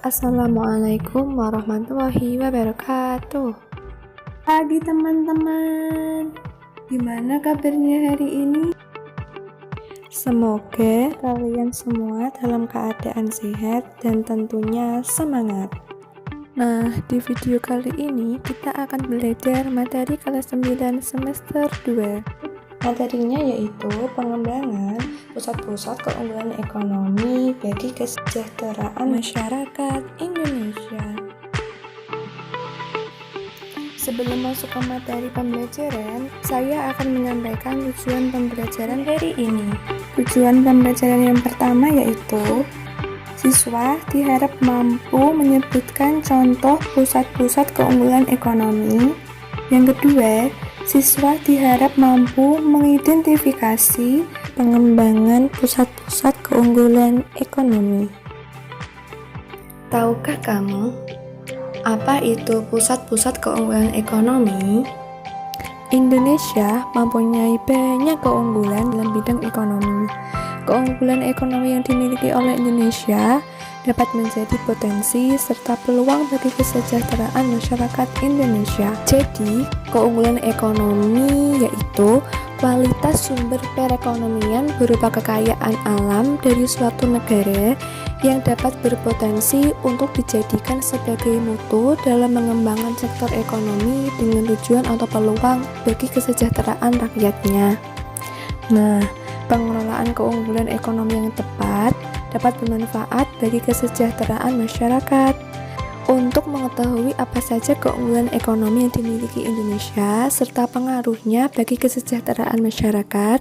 Assalamualaikum warahmatullahi wabarakatuh. Pagi teman-teman, gimana kabarnya hari ini? Semoga kalian semua dalam keadaan sehat dan tentunya semangat. Nah, di video kali ini kita akan belajar materi kelas 9 semester 2. Materinya yaitu pengembangan pusat-pusat keunggulan ekonomi bagi kesejahteraan masyarakat Indonesia. Sebelum masuk ke materi pembelajaran, saya akan menyampaikan tujuan pembelajaran hari ini. Tujuan pembelajaran yang pertama yaitu siswa diharap mampu menyebutkan contoh pusat-pusat keunggulan ekonomi. Yang kedua, siswa diharap mampu mengidentifikasi pengembangan pusat-pusat keunggulan ekonomi. Tahukah kamu apa itu pusat-pusat keunggulan ekonomi? Indonesia mempunyai banyak keunggulan dalam bidang ekonomi. Keunggulan ekonomi yang dimiliki oleh Indonesia dapat menjadi potensi serta peluang bagi kesejahteraan masyarakat Indonesia. Jadi, keunggulan ekonomi yaitu kualitas sumber perekonomian berupa kekayaan alam dari suatu negara yang dapat berpotensi untuk dijadikan sebagai mutu dalam mengembangkan sektor ekonomi dengan tujuan atau peluang bagi kesejahteraan rakyatnya. Nah, pengelolaan keunggulan ekonomi yang tepat dapat bermanfaat bagi kesejahteraan masyarakat. Untuk mengetahui apa saja keunggulan ekonomi yang dimiliki Indonesia serta pengaruhnya bagi kesejahteraan masyarakat,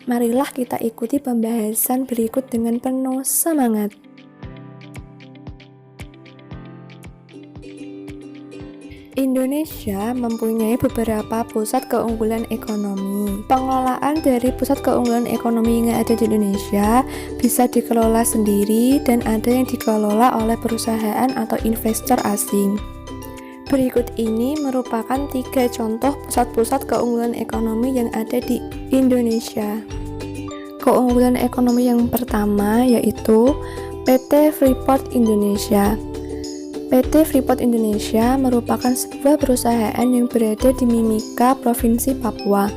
marilah kita ikuti pembahasan berikut dengan penuh semangat. Indonesia mempunyai beberapa pusat keunggulan ekonomi. Pengelolaan dari pusat keunggulan ekonomi yang ada di Indonesia bisa dikelola sendiri dan ada yang dikelola oleh perusahaan atau investor asing. Berikut ini merupakan 3 contoh pusat-pusat keunggulan ekonomi yang ada di Indonesia. Keunggulan ekonomi yang pertama yaitu PT Freeport Indonesia. PT Freeport Indonesia merupakan sebuah perusahaan yang berada di Mimika, Provinsi Papua.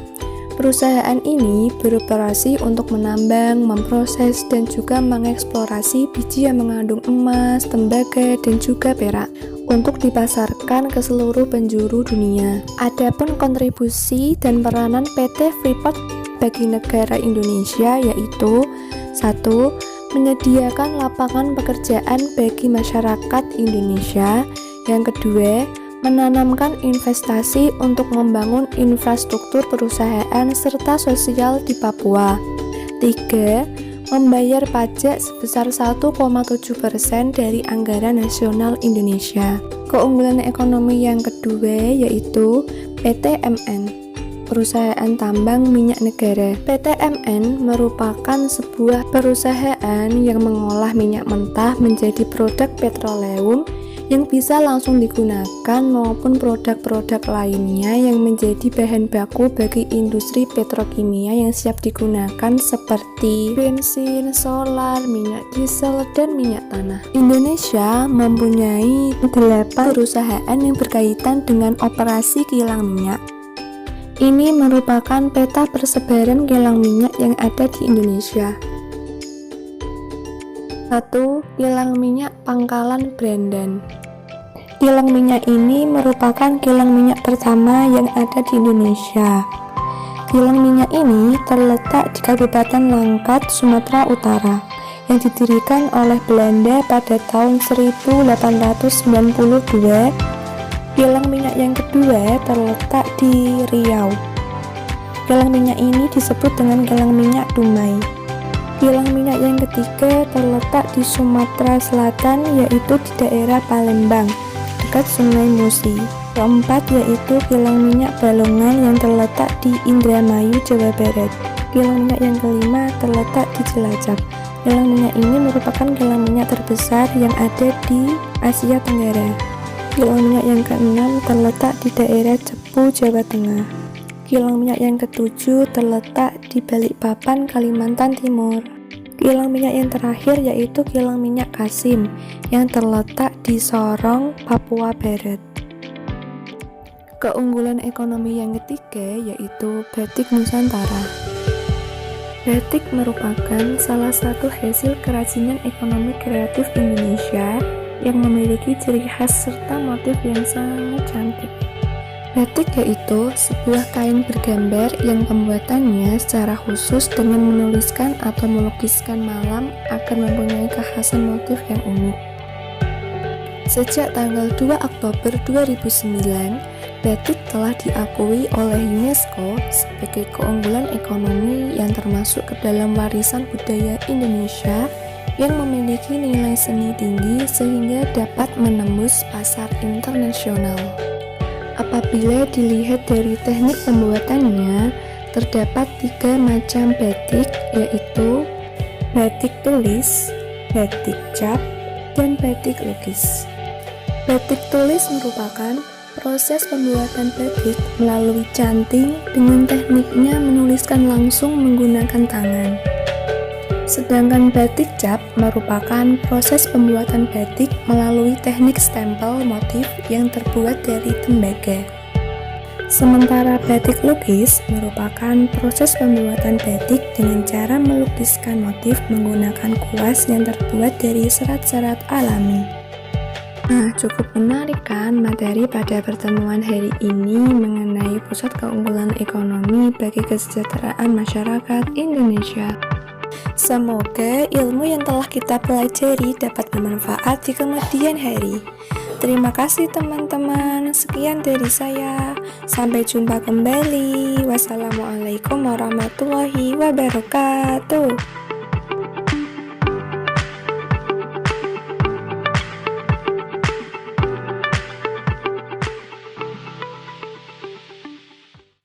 Perusahaan ini beroperasi untuk menambang, memproses, dan juga mengeksplorasi biji yang mengandung emas, tembaga, dan juga perak untuk dipasarkan ke seluruh penjuru dunia. Adapun kontribusi dan peranan PT Freeport bagi negara Indonesia yaitu 1. Menyediakan lapangan pekerjaan bagi masyarakat Indonesia. Yang kedua, menanamkan investasi untuk membangun infrastruktur perusahaan serta sosial di Papua. 3. Membayar pajak sebesar 1,7% dari anggaran nasional Indonesia. Keunggulan ekonomi yang kedua yaitu PT MN, Perusahaan Tambang Minyak Negara. PT MN merupakan sebuah perusahaan yang mengolah minyak mentah menjadi produk petroleum yang bisa langsung digunakan maupun produk-produk lainnya yang menjadi bahan baku bagi industri petrokimia yang siap digunakan seperti bensin, solar, minyak diesel, dan minyak tanah. Indonesia mempunyai 8 perusahaan yang berkaitan dengan operasi kilang minyak. Ini merupakan peta persebaran kilang minyak yang ada di Indonesia. 1. Kilang minyak Pangkalan Brandan. Kilang minyak ini merupakan kilang minyak pertama yang ada di Indonesia. Kilang minyak ini terletak di Kabupaten Langkat, Sumatera Utara, yang didirikan oleh Belanda pada tahun 1892. Kilang minyak yang kedua terletak di Riau. Kilang minyak ini disebut dengan kilang minyak Dumai. Kilang minyak yang ketiga terletak di Sumatera Selatan yaitu di daerah Palembang, dekat Sungai Musi. Keempat yaitu kilang minyak Balongan yang terletak di Indramayu, Jawa Barat. Kilang minyak yang kelima terletak di Cilacap. Kilang minyak ini merupakan kilang minyak terbesar yang ada di Asia Tenggara. Kilang minyak yang keenam terletak di daerah Cepu, Jawa Tengah. Kilang minyak yang ketujuh terletak di Balikpapan, Kalimantan Timur. Kilang minyak yang terakhir yaitu Kilang Minyak Kasim yang terletak di Sorong, Papua Barat. Keunggulan ekonomi yang ketiga yaitu batik Nusantara. Batik merupakan salah satu hasil kerajinan ekonomi kreatif Indonesia yang memiliki ciri khas serta motif yang sangat cantik. Batik yaitu sebuah kain bergambar yang pembuatannya secara khusus dengan menuliskan atau melukiskan malam akan mempunyai kekhasan motif yang unik. Sejak tanggal 2 Oktober 2009, batik telah diakui oleh UNESCO sebagai keunggulan ekonomi yang termasuk ke dalam warisan budaya Indonesia yang memiliki nilai seni tinggi sehingga dapat menembus pasar internasional. Apabila dilihat dari teknik pembuatannya, terdapat 3 macam batik, yaitu batik tulis, batik cap, dan batik lukis. Batik tulis merupakan proses pembuatan batik melalui canting dengan tekniknya menuliskan langsung menggunakan tangan. Sedangkan batik cap merupakan proses pembuatan batik melalui teknik stempel motif yang terbuat dari tembaga. Sementara batik lukis merupakan proses pembuatan batik dengan cara melukiskan motif menggunakan kuas yang terbuat dari serat-serat alami. Nah, cukup menarik kan materi pada pertemuan hari ini mengenai pusat keunggulan ekonomi bagi kesejahteraan masyarakat Indonesia. Semoga ilmu yang telah kita pelajari dapat bermanfaat di kemudian hari. Terima kasih teman-teman. Sekian dari saya. Sampai jumpa kembali. Wassalamualaikum warahmatullahi wabarakatuh.